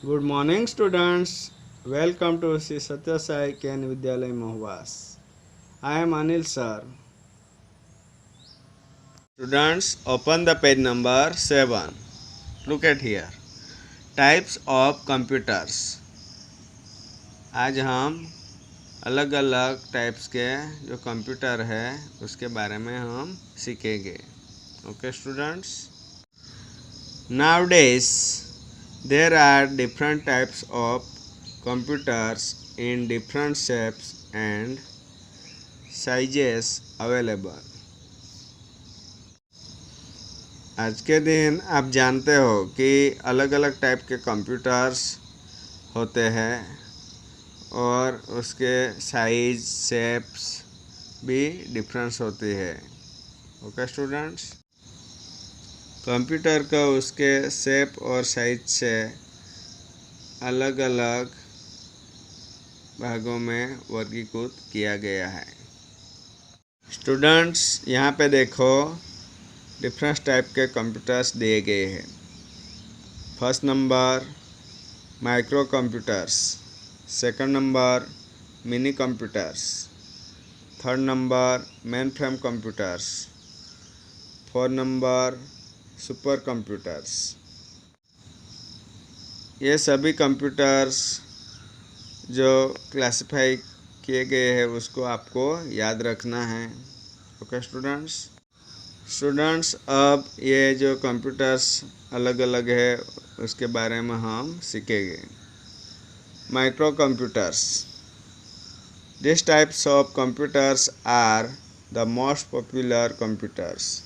Good morning, students. Welcome to Sri Satya Sai Ken Vidyalay Mahwas. I am Anil sir. Students, open the page number 7. Look at here. Types of computers. आज हम अलग अलग types के जो computer है उसके बारे में हम सीखेंगे. Okay, students. Nowadays, there are different types of computers in different shapes and sizes available. आज के दिन आप जानते हो कि अलग अलग टाइप के कंप्यूटर्स होते हैं और उसके साइज शेप्स भी डिफरेंस होती है. ओके स्टूडेंट्स, कंप्यूटर को उसके शेप और साइज से अलग अलग भागों में वर्गीकृत किया गया है. स्टूडेंट्स, यहाँ पे देखो डिफरेंट टाइप के कंप्यूटर्स दिए गए हैं. First number micro computers, second number mini computers, third number main frame computers, fourth number super computers. ये सभी कंप्यूटर्स जो क्लासिफाई किए गए हैं उसको आपको याद रखना है. ओके स्टूडेंट्स, अब ये जो कंप्यूटर्स अलग अलग है उसके बारे में हम सीखेंगे. Micro computers. These types of computers are the most popular computers.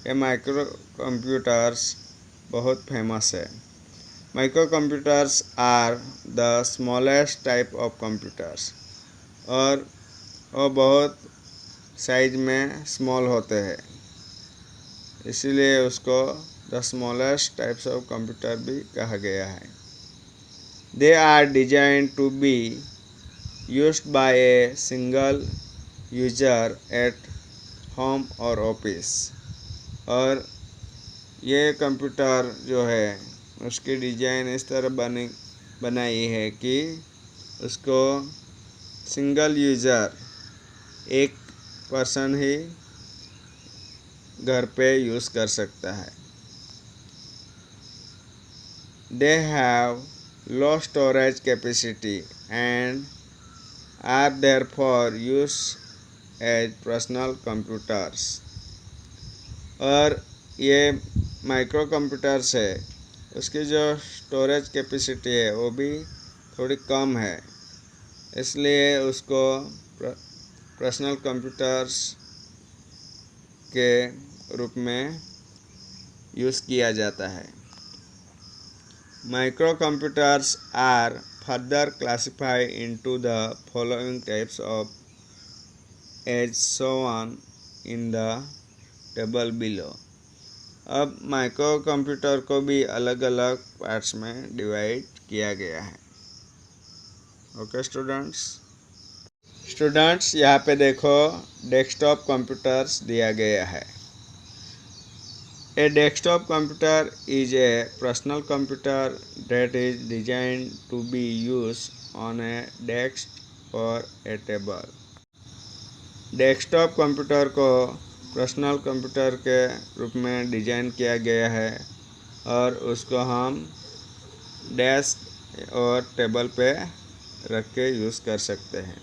ये माइक्रो कंप्यूटर्स बहुत फेमस है. Micro computers are the smallest type of computers, और वो बहुत साइज में स्मॉल होते हैं, इसीलिए उसको the smallest types of computer भी कहा गया है. दे आर डिजाइन टू बी used by a single user at home or office. और ये कंप्यूटर जो है उसकी डिजाइन इस तरह बनाई है कि उसको सिंगल यूज़र, एक पर्सन ही घर पे यूज़ कर सकता है. They have low storage capacity and are therefore used as personal computers. और ये माइक्रो कंप्यूटर्स है, उसकी जो स्टोरेज कैपेसिटी है वो भी थोड़ी कम है, इसलिए उसको पर्सनल कंप्यूटर्स के रूप में यूज़ किया जाता है. Micro computers are further classified into the following types of as shown in the table below. अब माइक्रो कंप्यूटर को भी अलग अलग पार्ट्स में डिवाइड किया गया है. ओके स्टूडेंट्स, यहाँ पे देखो डेस्कटॉप कंप्यूटर्स दिया गया है. A desktop computer is a personal computer that is designed to be used on a desk or a table. Desktop computer को पर्सनल कंप्यूटर के रूप में डिज़ाइन किया गया है और उसको हम डेस्क और टेबल पे रख के यूज़ कर सकते हैं.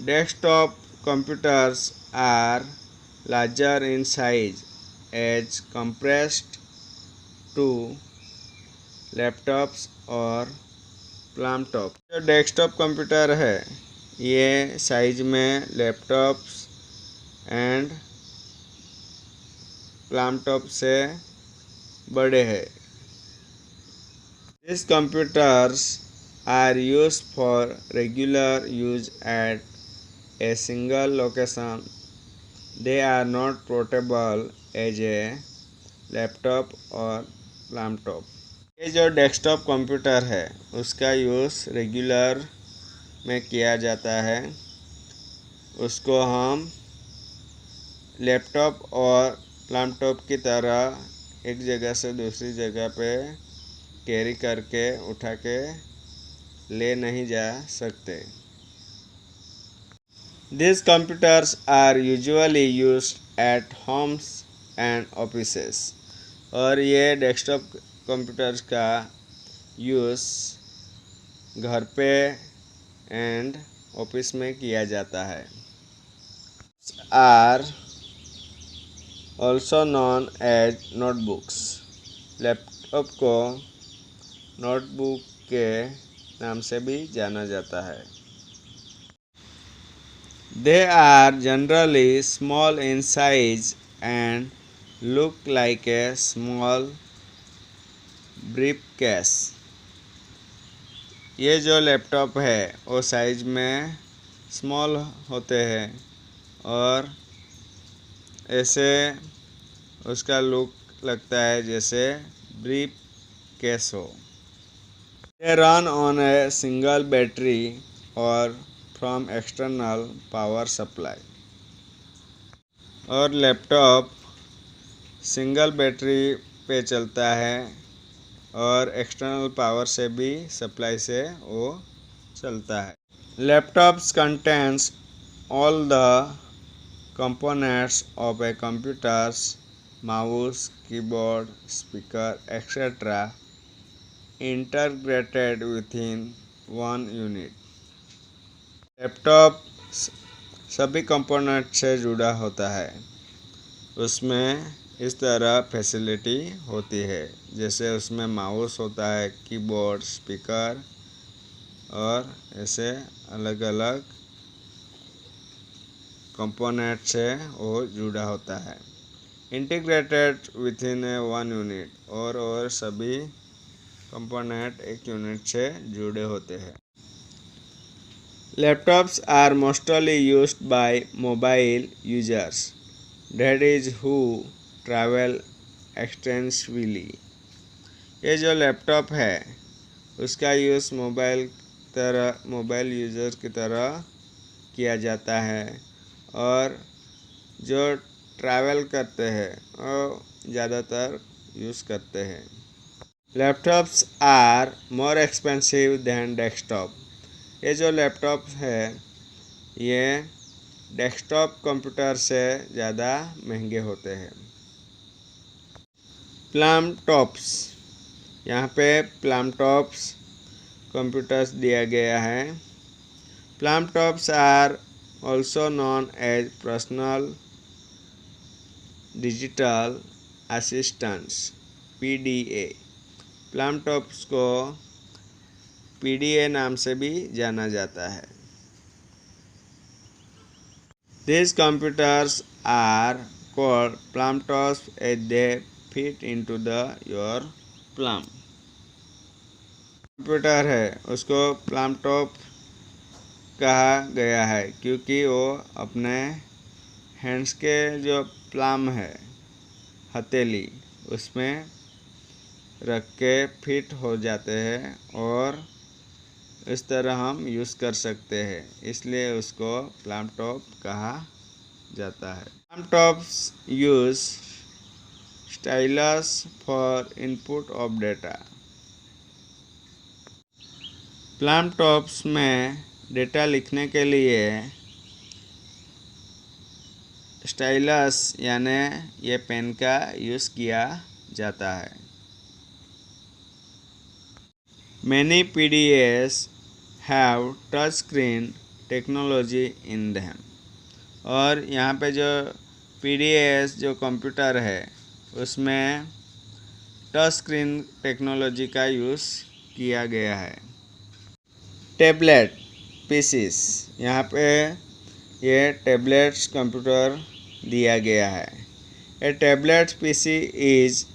Desktop computers are larger in size as compared to laptops और प्लम टॉप. जो डेस्कटॉप कंप्यूटर है ये साइज में लैपटॉप्स एंड प्लम टॉप से बड़े हैं. These computers are used for regular use at a single location. They are not portable as a laptop or laptop. ये जो डेस्कटॉप कंप्यूटर है उसका यूज़ रेगुलर में किया जाता है, उसको हम लैपटॉप और लैपटॉप की तरह एक जगह से दूसरी जगह पे कैरी करके उठा के ले नहीं जा सकते। These computers are usually used at homes and offices। और ये डेस्कटॉप कंप्यूटर्स का यूज़ घर पे एंड ऑफिस में किया जाता है। Are also known as notebooks. Laptop को नोटबुक के नाम से भी जाना जाता है। They are generally small in size and look like a small briefcase. ये जो लैपटॉप है वो साइज में स्मॉल होते हैं और ऐसे उसका लुक लगता है जैसे ब्रीफ केस हो। They run on a single battery और फ्रॉम एक्सटर्नल पावर सप्लाई। और लैपटॉप सिंगल बैटरी पे चलता है और एक्सटर्नल पावर से भी सप्लाई से वो चलता है। Laptops contents all the components of a computer's mouse, keyboard, speaker, etc. integrated within one unit। Laptop सभी कंपोनेंट से जुड़ा होता है। उसमें इस तरह फैसिलिटी होती है जैसे उसमें माउस होता है, कीबोर्ड, स्पीकर और ऐसे अलग अलग कंपोनेंट से वो जुड़ा होता है। Integrated within a one unit और सभी कंपोनेंट एक यूनिट से जुड़े होते हैं। Laptops are mostly used by mobile users that is who travel extensively. ये जो लैपटॉप है उसका यूज़ मोबाइल यूजर की तरह किया जाता है और जो ट्रैवल करते हैं वो ज़्यादातर यूज़ करते हैं। Laptops are more expensive than desktop. ये जो लैपटॉप है ये डेस्कटॉप कंप्यूटर से ज़्यादा महंगे होते हैं। प्लम टॉप्स, यहाँ पे प्लम टॉप्स कंप्यूटर्स दिया गया है। Palmtops are also known as personal digital assistants PDA। Palmtops को PDA नाम से भी जाना जाता है। These computers are called plum tops as they fit into your plum। Computer है उसको प्लम टॉप कहा गया है क्योंकि वो अपने हैंड्स के जो प्लम है हथेली उसमें रख के फिट हो जाते हैं और इस तरह हम यूज़ कर सकते हैं, इसलिए उसको प्लम टॉप कहा जाता है। Plum tops use stylus for input of data. Plum tops में डेटा लिखने के लिए स्टाइलस यानी ये पेन का यूज़ किया जाता है। Many PDAs have touch screen technology in them। और यहाँ पे जो PDAs जो कंप्यूटर है उसमें टच स्क्रीन टेक्नोलॉजी का यूज़ किया गया है। टैबलेट पीसीस, यहाँ पे ये टैबलेट्स कंप्यूटर दिया गया है। A tablet PC is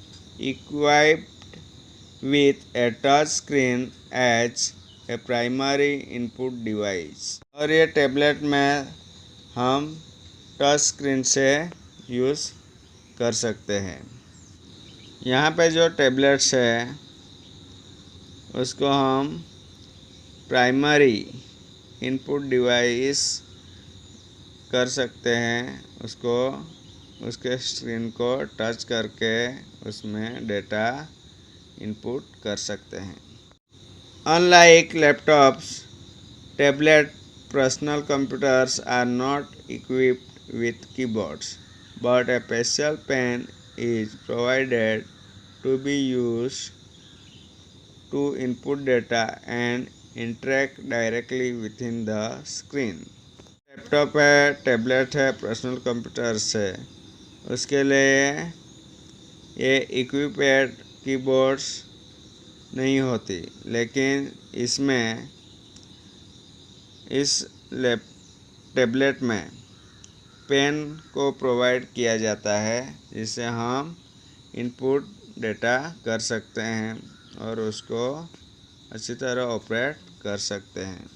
equipped with a touch screen as a primary input device. और ये टैबलेट में हम टच स्क्रीन से यूज़ कर सकते हैं। यहाँ पे जो टैबलेट्स है उसको हम प्राइमरी इनपुट डिवाइस कर सकते हैं, उसको उसके स्क्रीन को टच करके उसमें डेटा इनपुट कर सकते हैं। Unlike laptops, tablet, personal computers are not equipped with keyboards, but a special pen is provided to be used to input data and interact directly within the screen. Laptop है, tablet है, personal computers है, उसके लिए ये equipped keyboards नहीं होती, लेकिन इसमें इस टैबलेट में पेन को प्रोवाइड किया जाता है, जिससे हम इनपुट डेटा कर सकते हैं और उसको अच्छी तरह ऑपरेट कर सकते हैं।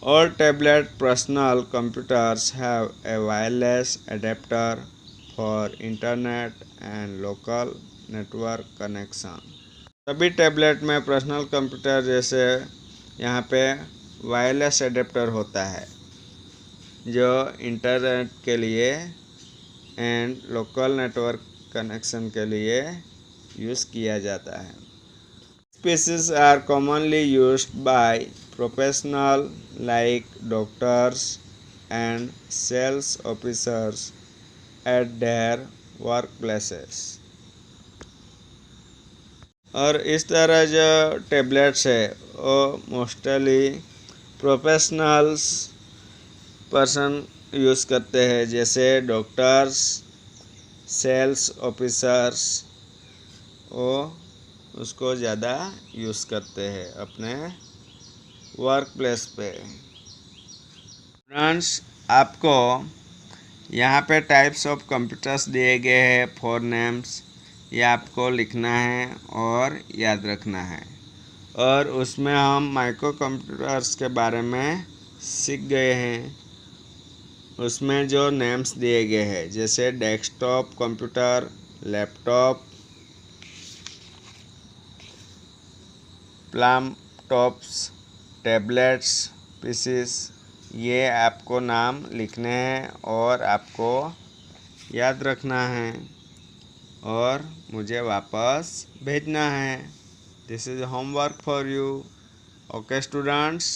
All tablet personal computers have a wireless adapter for internet and local network connection. सभी टैबलेट में पर्सनल कंप्यूटर जैसे यहाँ पे वायरलेस एडेप्टर होता है जो इंटरनेट के लिए एंड लोकल नेटवर्क कनेक्शन के लिए यूज़ किया जाता है। Species are commonly used by professionals like doctors and sales officers at their workplaces. और इस तरह जो टैबलेट्स है वो मोस्टली प्रोफेशनल्स पर्सन यूज़ करते हैं, जैसे डॉक्टर्स, सेल्स ऑफिसर्स, वो उसको ज़्यादा यूज़ करते हैं अपने वर्क प्लेस पे। फ्रेंड्स, आपको यहाँ पे टाइप्स ऑफ कंप्यूटर्स दिए गए हैं, 4 नेम्स, ये आपको लिखना है और याद रखना है। और उसमें हम माइक्रो कंप्यूटर्स के बारे में सीख गए हैं। उसमें जो नेम्स दिए गए हैं जैसे desktop computer, laptop, palmtops, tablets, PCs, ये आपको नाम लिखने हैं और आपको याद रखना है और मुझे वापस भेजना है। This is homework for you. Okay students.